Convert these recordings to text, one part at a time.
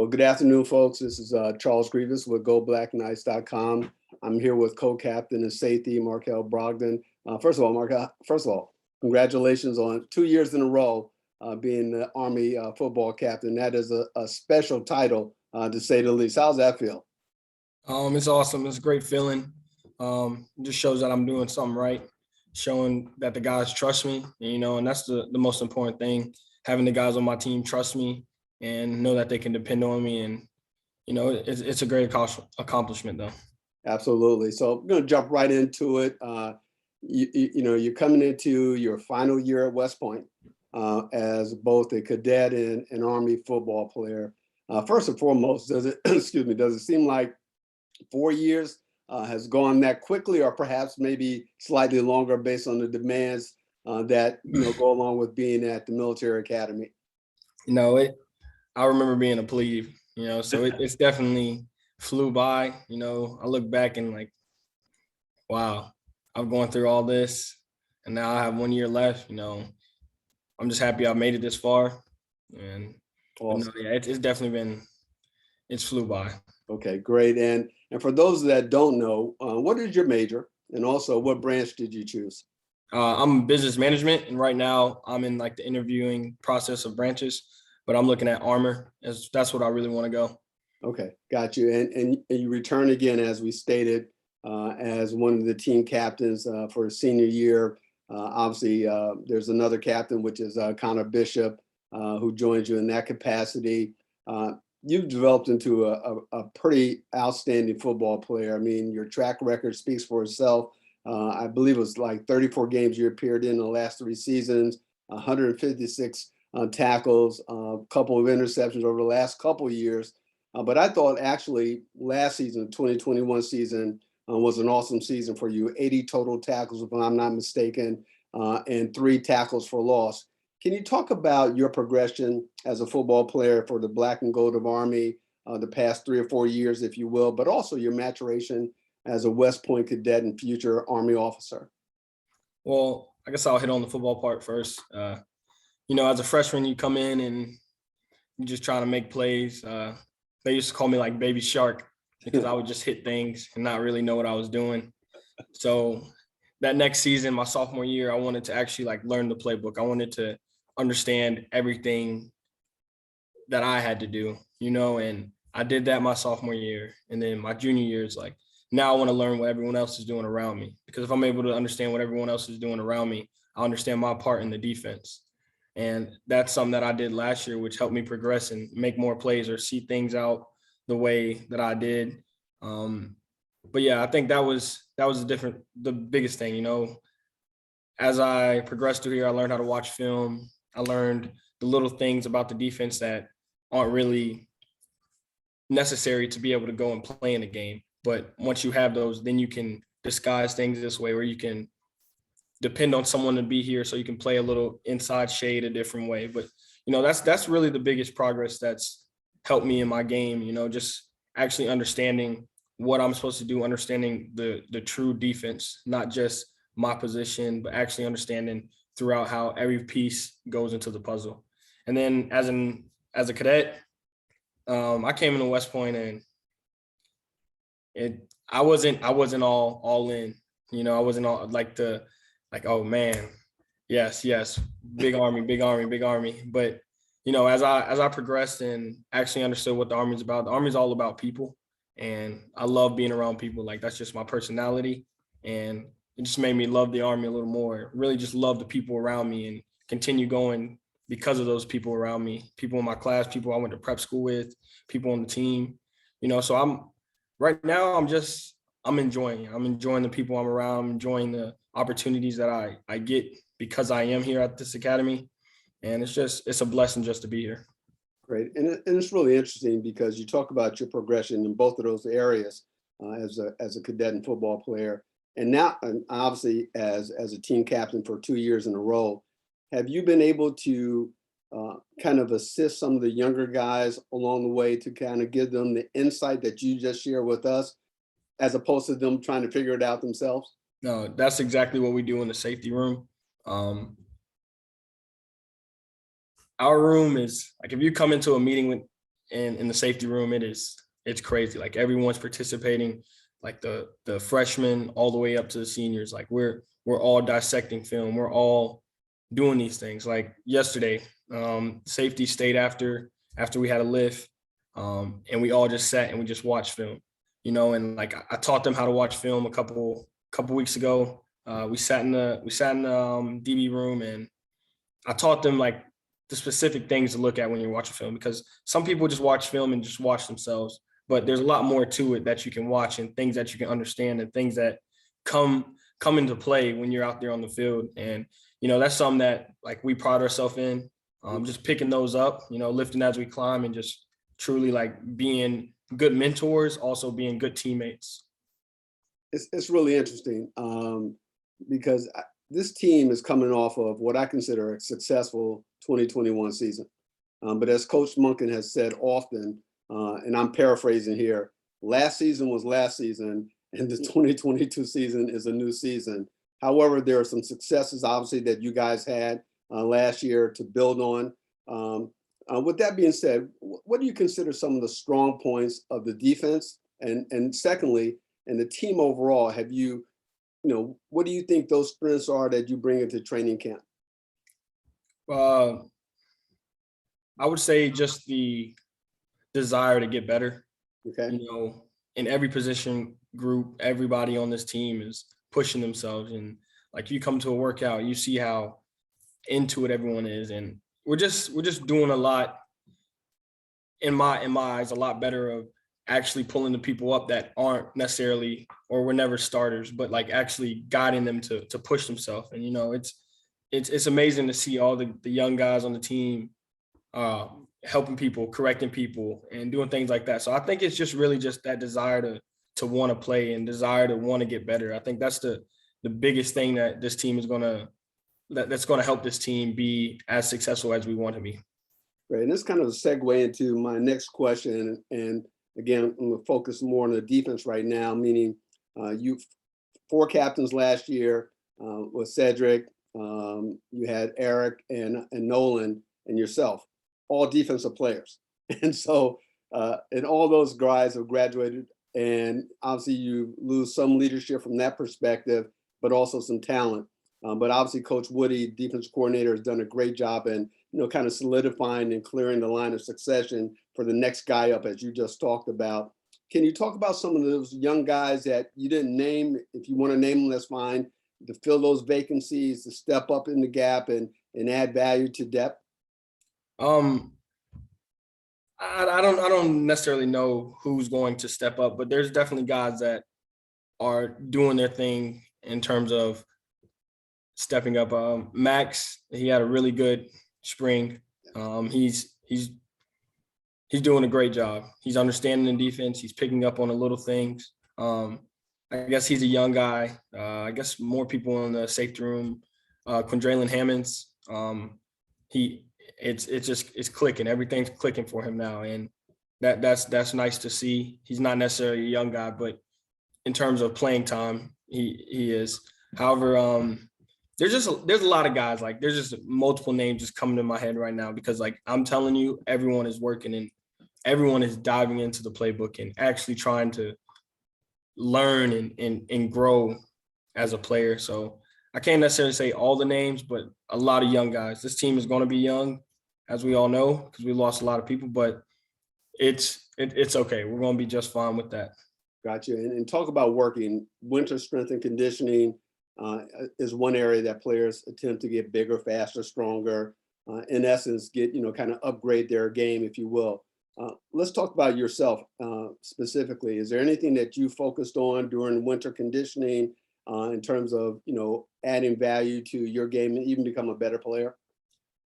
Well, good afternoon, folks. This is Charles Grievous with GoBlackKnights.com. I'm here with co-captain and safety Marquel Broughton. First of all, congratulations on 2 years in a row being the Army football captain. That is a special title, to say the least. How's that feel? It's awesome. It's a great feeling. It just shows that I'm doing something right, showing that the guys trust me, and that's the most important thing, having the guys on my team trust me and know that they can depend on me. And, it's a great accomplishment, though. Absolutely. So I'm going to jump right into it. You're coming into your final year at West Point as both a cadet and an Army football player. First and foremost, does it seem like 4 years has gone that quickly, or perhaps maybe slightly longer based on the demands that go along with being at the military academy? I remember being a plebe, so it's definitely flew by. I look back and like, wow, I've gone through all this and now I have 1 year left. I'm just happy I made it this far. And Awesome. it's definitely it's flew by. Okay, great. And for those that don't know, what is your major? And also, what branch did you choose? I'm business management, and right now I'm in like the interviewing process of branches, but I'm looking at armor as that's what I really want to go. Okay, got you. And you return again, as we stated, as one of the team captains for senior year. Obviously, there's another captain, which is Connor Bishop, who joins you in that capacity. You've developed into a pretty outstanding football player. I mean, your track record speaks for itself. I believe it was like 34 games you appeared in the last 3 seasons, 156 tackles, a couple of interceptions over the last couple of years. But I thought actually last season, 2021 season, was an awesome season for you. 80 total tackles, if I'm not mistaken, and 3 tackles for loss. Can you talk about your progression as a football player for the Black and Gold of Army the past 3 or 4 years, if you will, but also your maturation as a West Point cadet and future Army officer? Well, I guess I'll hit on the football part first. As a freshman, you come in and you're just trying to make plays. They used to call me like Baby Shark because I would just hit things and not really know what I was doing. So that next season, my sophomore year, I wanted to actually like learn the playbook. I wanted to understand everything that I had to do, and I did that my sophomore year. And then my junior year is like, now I want to learn what everyone else is doing around me, because if I'm able to understand what everyone else is doing around me, I understand my part in the defense. And that's something that I did last year, which helped me progress and make more plays or see things out the way that I did. But yeah, I think that was the biggest thing. As I progressed through here, I learned how to watch film. I learned the little things about the defense that aren't really necessary to be able to go and play in a game. But once you have those, then you can disguise things this way, where you can depend on someone to be here so you can play a little inside shade a different way. But, that's really the biggest progress that's helped me in my game, just actually understanding what I'm supposed to do, understanding the true defense, not just my position, but actually understanding throughout how every piece goes into the puzzle. And then as a cadet, I came into West Point and I wasn't all in, I wasn't all like oh man, yes, big army. But, as I progressed and actually understood what the Army's about, the Army's all about people. And I love being around people. Like, that's just my personality. And it just made me love the Army a little more, really just love the people around me and continue going because of those people around me, people in my class, people I went to prep school with, people on the team, so right now I'm enjoying the people I'm around. I'm enjoying the opportunities that I get because I am here at this academy. And it's a blessing just to be here. Great. And it's really interesting because you talk about your progression in both of those areas as a cadet and football player. And now, and obviously, as a team captain for 2 years in a row, have you been able to kind of assist some of the younger guys along the way to kind of give them the insight that you just shared with us, as opposed to them trying to figure it out themselves? No, that's exactly what we do in the safety room. Our room is like, if you come into a meeting in the safety room, it's crazy. Like everyone's participating, like the freshmen all the way up to the seniors. Like we're all dissecting film. We're all doing these things. Like yesterday, safety stayed after we had a lift, and we all just sat and we just watched film, and like I taught them how to watch film a couple weeks ago. We sat in the DB room, and I taught them like the specific things to look at when you're watching film, because some people just watch film and just watch themselves, but there's a lot more to it that you can watch and things that you can understand and things that come into play when you're out there on the field. And that's something that like we pride ourselves in, just picking those up, lifting as we climb, and just truly like being good mentors, also being good teammates. It's really interesting because this team is coming off of what I consider a successful 2021 season. But as Coach Monken has said often, and I'm paraphrasing here, last season was last season, and the 2022 season is a new season. However, there are some successes, obviously, that you guys had last year to build on. With that being said, what do you consider some of the strong points of the defense? And secondly, and the team overall, what do you think those strengths are that you bring into training camp? I would say just the desire to get better. Okay. In every position group, everybody on this team is pushing themselves. And like you come to a workout, you see how into it everyone is. And we're just doing a lot, in my eyes, a lot better of actually pulling the people up that aren't necessarily, or were never starters, but like actually guiding them to push themselves. And it's amazing to see all the young guys on the team helping people, correcting people, and doing things like that. So I think it's just really just that desire to want to play and desire to want to get better. I think that's the biggest thing that this team is that's going to help this team be as successful as we want to be. Right, and this kind of a segue into my next question. And again, I'm going to focus more on the defense right now, meaning you 4 captains last year with Cedric, you had Eric and Nolan and yourself, all defensive players. And so, and all those guys have graduated, and obviously you lose some leadership from that perspective, but also some talent. But obviously Coach Woody, defense coordinator, has done a great job in, kind of solidifying and clearing the line of succession for the next guy up, as you just talked about. Can you talk about some of those young guys that you didn't name? If you want to name them, that's fine, to fill those vacancies, to step up in the gap and add value to depth? I don't necessarily know who's going to step up, but there's definitely guys that are doing their thing in terms of stepping up. Max, he had a really good spring. He's doing a great job. He's understanding the defense. He's picking up on the little things. I guess he's a young guy. I guess more people in the safety room. Quindraylon Hammonds. It's clicking. Everything's clicking for him now, and that's nice to see. He's not necessarily a young guy, but in terms of playing time, he is. However, there's a lot of guys, like there's just multiple names just coming to my head right now, because like I'm telling you, everyone is working and everyone is diving into the playbook and actually trying to learn and grow as a player. So I can't necessarily say all the names, but a lot of young guys. This team is going to be young, as we all know, because we lost a lot of people, but it's okay. We're going to be just fine with that. Gotcha. And talk about working. Winter strength and conditioning is one area that players attempt to get bigger, faster, stronger, in essence, get, kind of upgrade their game, if you will. Let's talk about yourself specifically. Is there anything that you focused on during winter conditioning in terms of, adding value to your game and even become a better player?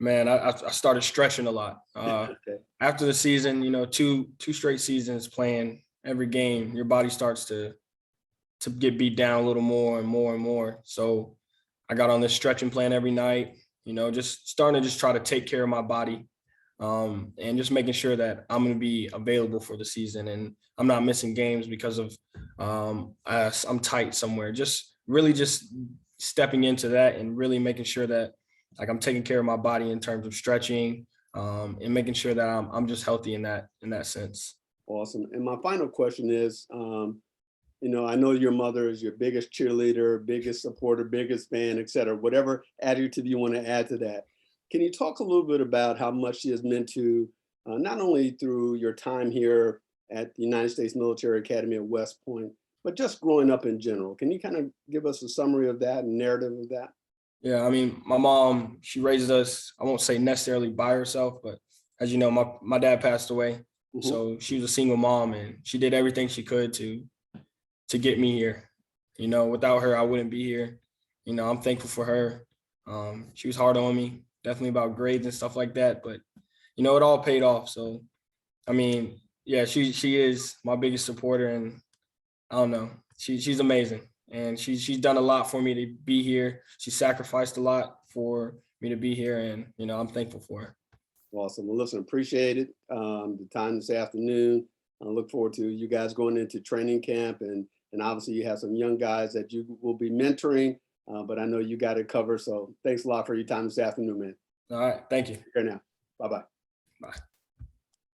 Man, I started stretching a lot. Okay. After the season, two straight seasons playing every game, your body starts to get beat down a little more and more and more. So I got on this stretching plan every night, just starting to just try to take care of my body, and just making sure that I'm going to be available for the season and I'm not missing games because of I'm tight somewhere. Just really just stepping into that and really making sure that like I'm taking care of my body in terms of stretching, and making sure that I'm just healthy in that sense. Awesome. And my final question is, I know your mother is your biggest cheerleader, biggest supporter, biggest fan, et cetera, whatever adjective you want to add to that. Can you talk a little bit about how much she has meant to, not only through your time here at the United States Military Academy at West Point, but just growing up in general? Can you kind of give us a summary of that and narrative of that? Yeah, I mean, my mom, she raised us, I won't say necessarily by herself, but as you know, my dad passed away. Mhm. So she was a single mom and she did everything she could to get me here. Without her, I wouldn't be here. I'm thankful for her. She was hard on me, definitely about grades and stuff like that, but it all paid off. So, I mean, yeah, she is my biggest supporter, and I don't know, she's amazing, and she's done a lot for me to be here. She sacrificed a lot for me to be here, and I'm thankful for her. Awesome. Well, listen, appreciate it. The time this afternoon. I look forward to you guys going into training camp, and obviously you have some young guys that you will be mentoring, but I know you got it covered. So thanks a lot for your time this afternoon, man. All right, thank you. Here now. Bye-bye. Bye.